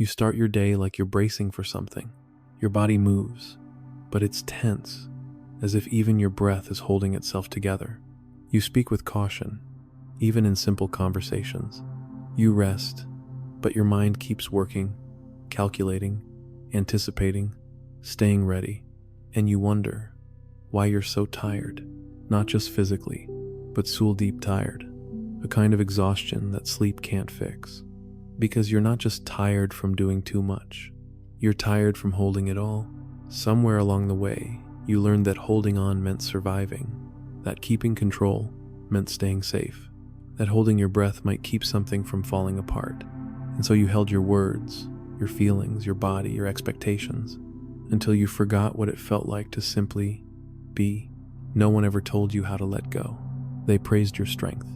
You start your day like you're bracing for something. Your body moves, but it's tense, as if even your breath is holding itself together. You speak with caution, even in simple conversations. You rest, but your mind keeps working, calculating, anticipating, staying ready, and you wonder why you're so tired, not just physically, but soul deep tired, a kind of exhaustion that sleep can't fix. Because you're not just tired from doing too much, you're tired from holding it all. Somewhere along the way, you learned that holding on meant surviving, that keeping control meant staying safe, that holding your breath might keep something from falling apart. And so you held your words, your feelings, your body, your expectations, until you forgot what it felt like to simply be. No one ever told you how to let go. They praised your strength.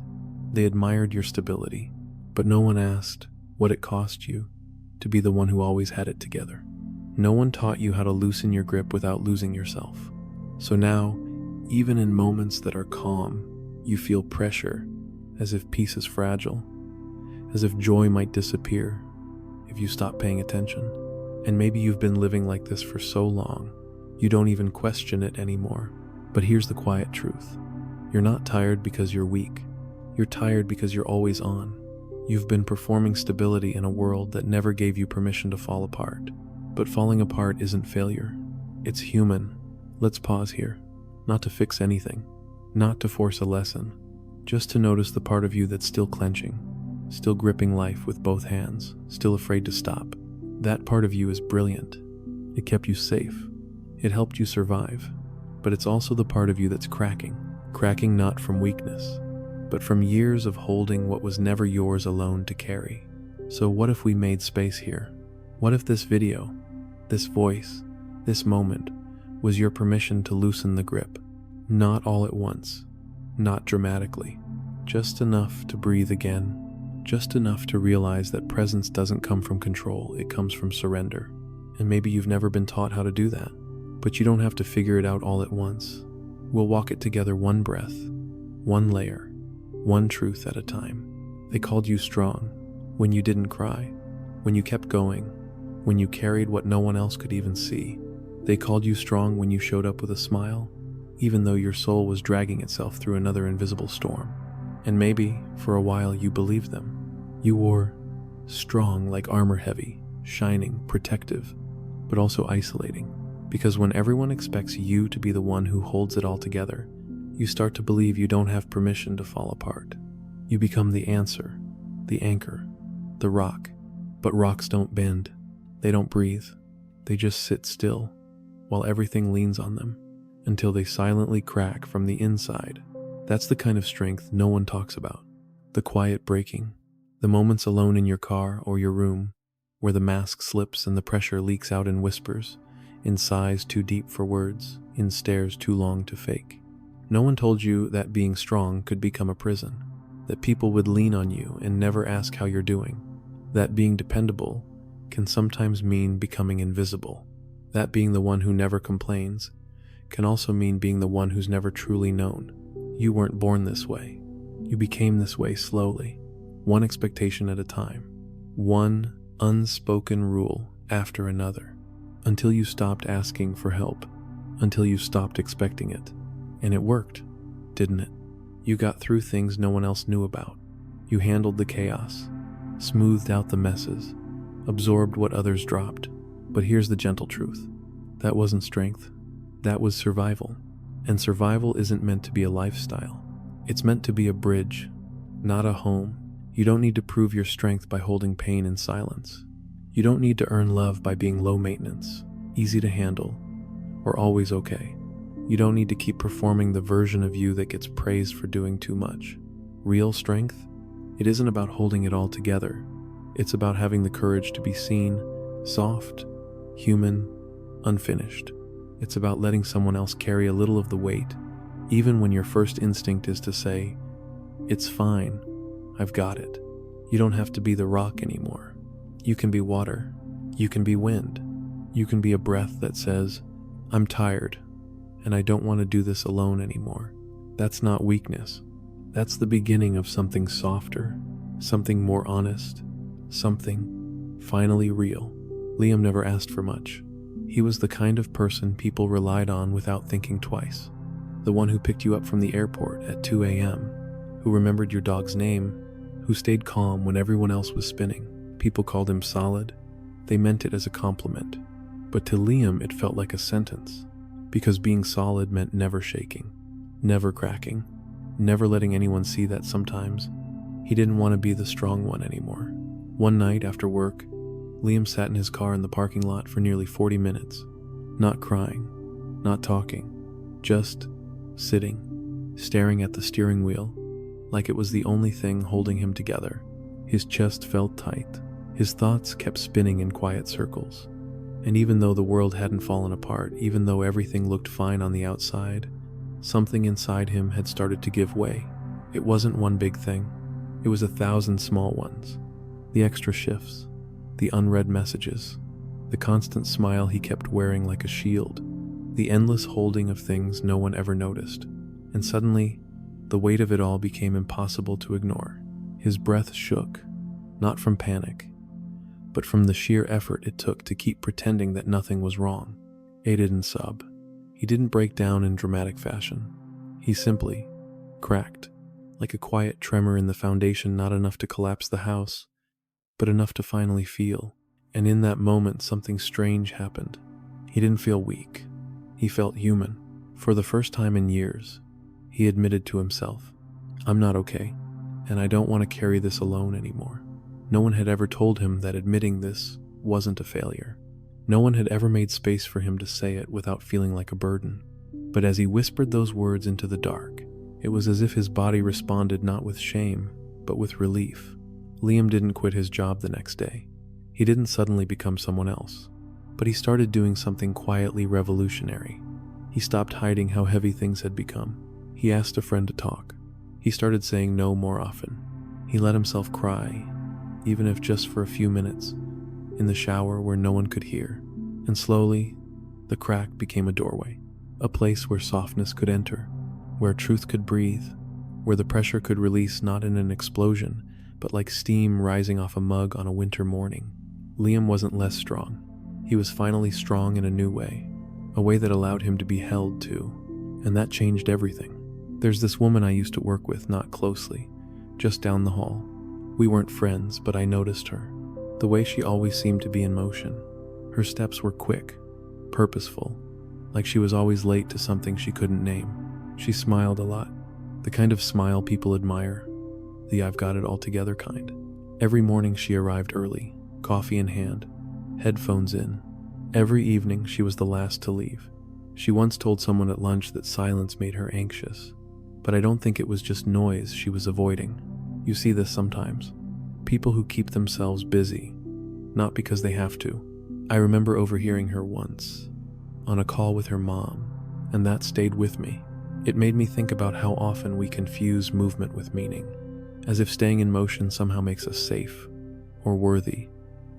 They admired your stability. But no one asked what it cost you to be the one who always had it together. No one taught you how to loosen your grip without losing yourself. So now, even in moments that are calm, you feel pressure, as if peace is fragile, as if joy might disappear if you stop paying attention. And maybe you've been living like this for so long, you don't even question it anymore. But here's the quiet truth. You're not tired because you're weak. You're tired because you're always on. You've been performing stability in a world that never gave you permission to fall apart. But falling apart isn't failure. It's human. Let's pause here. Not to fix anything. Not to force a lesson. Just to notice the part of you that's still clenching. Still gripping life with both hands. Still afraid to stop. That part of you is brilliant. It kept you safe. It helped you survive. But it's also the part of you that's cracking. Cracking not from weakness, but from years of holding what was never yours alone to carry. So what if we made space here? What if this video, this voice, this moment was your permission to loosen the grip? Not all at once, not dramatically, just enough to breathe again, just enough to realize that presence doesn't come from control, it comes from surrender. And maybe you've never been taught how to do that, but you don't have to figure it out all at once. We'll walk it together one breath, one layer, one truth at a time. They called you strong when you didn't cry, when you kept going, when you carried what no one else could even see. They called you strong when you showed up with a smile, even though your soul was dragging itself through another invisible storm. And maybe, for a while, you believed them. You wore strong like armor, heavy, shining, protective, but also isolating. Because when everyone expects you to be the one who holds it all together, you start to believe you don't have permission to fall apart. You become the answer, the anchor, the rock. But rocks don't bend. They don't breathe. They just sit still while everything leans on them until they silently crack from the inside. That's the kind of strength no one talks about. The quiet breaking, the moments alone in your car or your room where the mask slips and the pressure leaks out in whispers, in sighs too deep for words, in stares too long to fake. No one told you that being strong could become a prison, that people would lean on you and never ask how you're doing, that being dependable can sometimes mean becoming invisible, that being the one who never complains can also mean being the one who's never truly known. You weren't born this way. You became this way slowly, one expectation at a time, one unspoken rule after another, until you stopped asking for help, until you stopped expecting it. And it worked, didn't it? You got through things no one else knew about. You handled the chaos, smoothed out the messes, absorbed what others dropped. But here's the gentle truth. That wasn't strength. That was survival. And survival isn't meant to be a lifestyle. It's meant to be a bridge, not a home. You don't need to prove your strength by holding pain in silence. You don't need to earn love by being low maintenance, easy to handle, or always okay. You don't need to keep performing the version of you that gets praised for doing too much. Real strength? It isn't about holding it all together. It's about having the courage to be seen, soft, human, unfinished. It's about letting someone else carry a little of the weight, even when your first instinct is to say, "It's fine, I've got it." You don't have to be the rock anymore. You can be water. You can be wind. You can be a breath that says, "I'm tired, and I don't want to do this alone anymore." That's not weakness. That's the beginning of something softer, something more honest, something finally real. Liam never asked for much. He was the kind of person people relied on without thinking twice. The one who picked you up from the airport at 2 a.m., who remembered your dog's name, who stayed calm when everyone else was spinning. People called him solid. They meant it as a compliment. But to Liam, it felt like a sentence, because being solid meant never shaking, never cracking, never letting anyone see that sometimes he didn't want to be the strong one anymore. One night after work, Liam sat in his car in the parking lot for nearly 40 minutes, not crying, not talking, just sitting, staring at the steering wheel, like it was the only thing holding him together. His chest felt tight. His thoughts kept spinning in quiet circles. And even though the world hadn't fallen apart, even though everything looked fine on the outside, something inside him had started to give way. It wasn't one big thing. It was 1,000 small ones. The extra shifts, the unread messages, the constant smile he kept wearing like a shield, the endless holding of things no one ever noticed. And suddenly, the weight of it all became impossible to ignore. His breath shook, not from panic, but from the sheer effort it took to keep pretending that nothing was wrong. A didn't sob. He didn't break down in dramatic fashion. He simply cracked, like a quiet tremor in the foundation, not enough to collapse the house, but enough to finally feel. And in that moment, something strange happened. He didn't feel weak. He felt human. For the first time in years, he admitted to himself, "I'm not okay, and I don't want to carry this alone anymore." No one had ever told him that admitting this wasn't a failure. No one had ever made space for him to say it without feeling like a burden. But as he whispered those words into the dark, it was as if his body responded not with shame, but with relief. Liam didn't quit his job the next day. He didn't suddenly become someone else. But he started doing something quietly revolutionary. He stopped hiding how heavy things had become. He asked a friend to talk. He started saying no more often. He let himself cry, even if just for a few minutes, in the shower where no one could hear. And slowly, the crack became a doorway, a place where softness could enter, where truth could breathe, where the pressure could release not in an explosion, but like steam rising off a mug on a winter morning. Liam wasn't less strong. He was finally strong in a new way, a way that allowed him to be held to, and that changed everything. There's this woman I used to work with, not closely, just down the hall. We weren't friends, but I noticed her. The way she always seemed to be in motion. Her steps were quick, purposeful, like she was always late to something she couldn't name. She smiled a lot, the kind of smile people admire, the I've got it all together kind. Every morning she arrived early, coffee in hand, headphones in. Every evening she was the last to leave. She once told someone at lunch that silence made her anxious, but I don't think it was just noise she was avoiding. You see this sometimes. People who keep themselves busy, not because they have to. I remember overhearing her once, on a call with her mom, and that stayed with me. It made me think about how often we confuse movement with meaning, as if staying in motion somehow makes us safe, or worthy,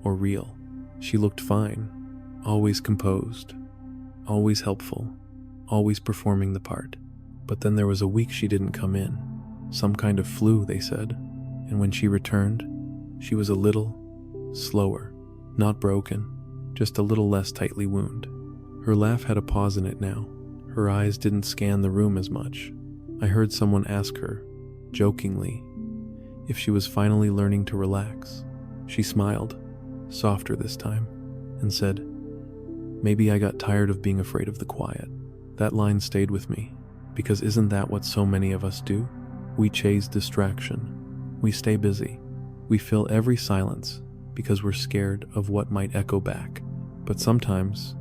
or real. She looked fine, always composed, always helpful, always performing the part. But then there was a week she didn't come in. Some kind of flu, they said. And when she returned, she was a little slower, not broken, just a little less tightly wound. Her laugh had a pause in it now. Her eyes didn't scan the room as much. I heard someone ask her, jokingly, if she was finally learning to relax. She smiled, softer this time, and said, "Maybe I got tired of being afraid of the quiet." That line stayed with me, because isn't that what so many of us do? We chase distraction. We stay busy. We fill every silence because we're scared of what might echo back. But sometimes,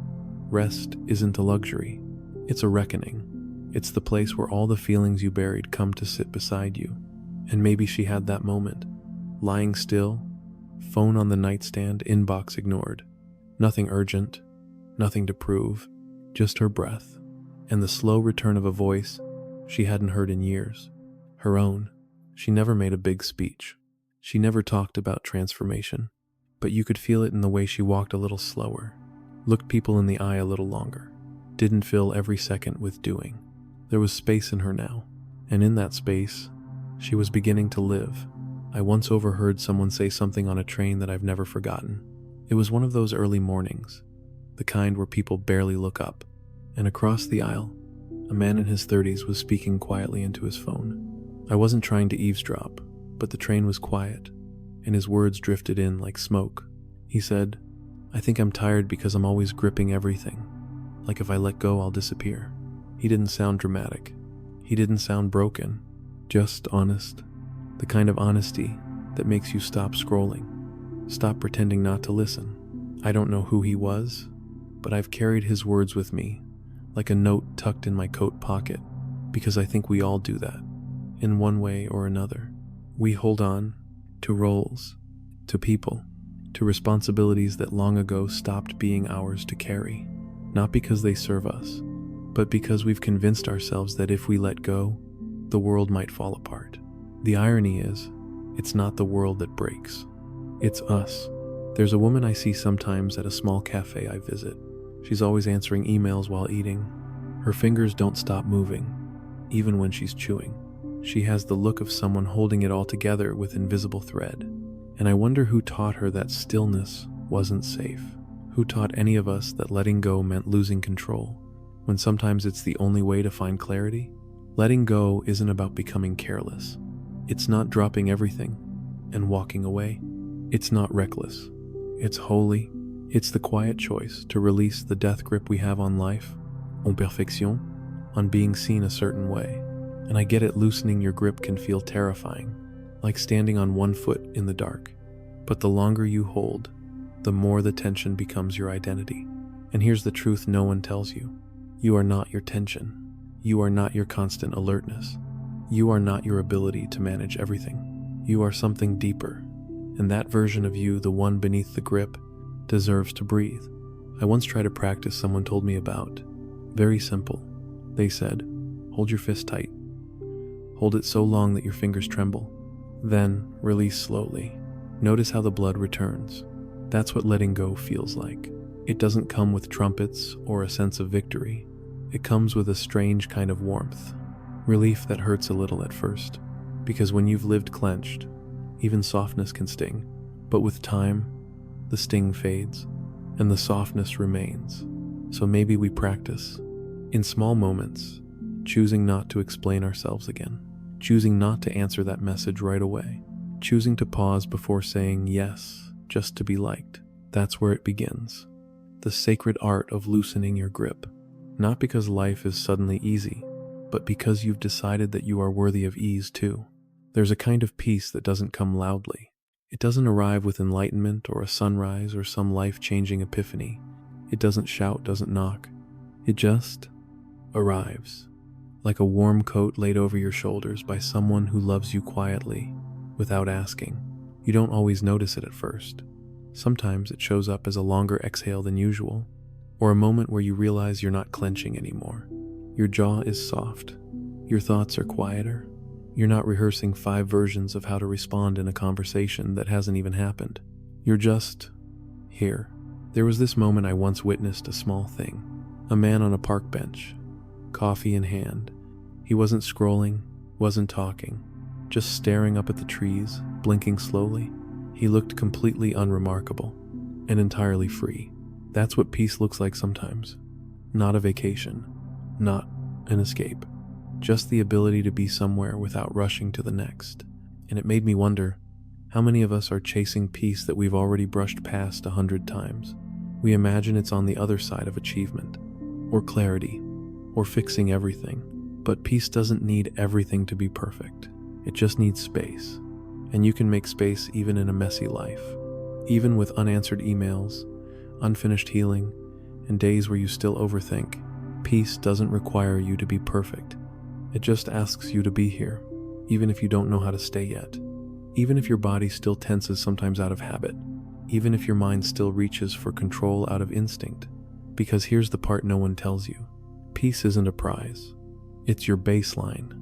rest isn't a luxury. It's a reckoning. It's the place where all the feelings you buried come to sit beside you. And maybe she had that moment. Lying still, phone on the nightstand, inbox ignored. Nothing urgent, nothing to prove, just her breath, and the slow return of a voice she hadn't heard in years. Her own. She never made a big speech. She never talked about transformation, but you could feel it in the way she walked a little slower, looked people in the eye a little longer, didn't fill every second with doing. There was space in her now, and in that space, she was beginning to live. I once overheard someone say something on a train that I've never forgotten. It was one of those early mornings, the kind where people barely look up, and across the aisle, a man in his 30s was speaking quietly into his phone. I wasn't trying to eavesdrop, but the train was quiet, and his words drifted in like smoke. He said, "I think I'm tired because I'm always gripping everything. Like if I let go, I'll disappear." He didn't sound dramatic. He didn't sound broken, just honest. The kind of honesty that makes you stop scrolling, stop pretending not to listen. I don't know who he was, but I've carried his words with me, like a note tucked in my coat pocket, because I think we all do that, in one way or another. We hold on to roles, to people, to responsibilities that long ago stopped being ours to carry, not because they serve us, but because we've convinced ourselves that if we let go, the world might fall apart. The irony is, it's not the world that breaks. It's us. There's a woman I see sometimes at a small cafe I visit. She's always answering emails while eating. Her fingers don't stop moving, even when she's chewing. She has the look of someone holding it all together with invisible thread. And I wonder who taught her that stillness wasn't safe. Who taught any of us that letting go meant losing control, when sometimes it's the only way to find clarity? Letting go isn't about becoming careless. It's not dropping everything and walking away. It's not reckless. It's holy. It's the quiet choice to release the death grip we have on life, en perfection, on being seen a certain way. And I get it, loosening your grip can feel terrifying, like standing on one foot in the dark. But the longer you hold, the more the tension becomes your identity. And here's the truth no one tells you. You are not your tension. You are not your constant alertness. You are not your ability to manage everything. You are something deeper. And that version of you, the one beneath the grip, deserves to breathe. I once tried a practice someone told me about. Very simple. They said, hold your fist tight. Hold it so long that your fingers tremble. Then release slowly. Notice how the blood returns. That's what letting go feels like. It doesn't come with trumpets or a sense of victory. It comes with a strange kind of warmth. Relief that hurts a little at first. Because when you've lived clenched, even softness can sting. But with time, the sting fades, and the softness remains. So maybe we practice, in small moments, choosing not to explain ourselves again, choosing not to answer that message right away, choosing to pause before saying yes, just to be liked. That's where it begins. The sacred art of loosening your grip. Not because life is suddenly easy, but because you've decided that you are worthy of ease too. There's a kind of peace that doesn't come loudly. It doesn't arrive with enlightenment or a sunrise or some life-changing epiphany. It doesn't shout, doesn't knock. It just arrives, like a warm coat laid over your shoulders by someone who loves you quietly, without asking. You don't always notice it at first. Sometimes it shows up as a longer exhale than usual, or a moment where you realize you're not clenching anymore. Your jaw is soft. Your thoughts are quieter. You're not rehearsing 5 versions of how to respond in a conversation that hasn't even happened. You're just here. There was this moment I once witnessed a small thing. A man on a park bench, coffee in hand. He wasn't scrolling, wasn't talking, just staring up at the trees, blinking slowly. He looked completely unremarkable and entirely free. That's what peace looks like sometimes. Not a vacation, not an escape. Just the ability to be somewhere without rushing to the next. And it made me wonder, how many of us are chasing peace that we've already brushed past 100 times? We imagine it's on the other side of achievement, or clarity, or fixing everything. But peace doesn't need everything to be perfect. It just needs space. And you can make space even in a messy life. Even with unanswered emails, unfinished healing, and days where you still overthink. Peace doesn't require you to be perfect. It just asks you to be here, even if you don't know how to stay yet. Even if your body still tenses sometimes out of habit. Even if your mind still reaches for control out of instinct. Because here's the part no one tells you. Peace isn't a prize. It's your baseline.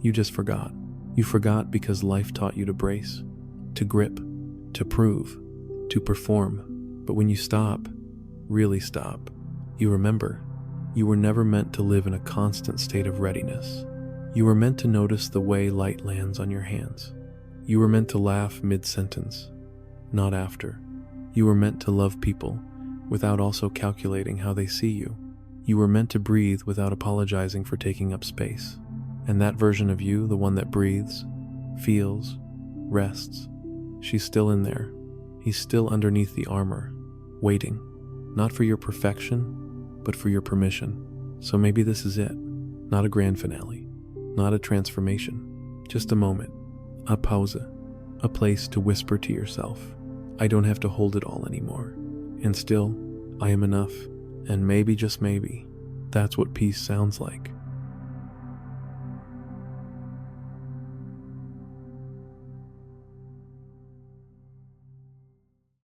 You just forgot. You forgot because life taught you to brace, to grip, to prove, to perform. But when you stop, really stop, you remember. You were never meant to live in a constant state of readiness. You were meant to notice the way light lands on your hands. You were meant to laugh mid-sentence, not after. You were meant to love people without also calculating how they see you. You were meant to breathe without apologizing for taking up space. And that version of you, the one that breathes, feels, rests, she's still in there. He's still underneath the armor, waiting, not for your perfection, but for your permission. So maybe this is it. Not a grand finale, not a transformation, just a moment, a pause, a place to whisper to yourself, I don't have to hold it all anymore. And still, I am enough. And maybe, just maybe, that's what peace sounds like.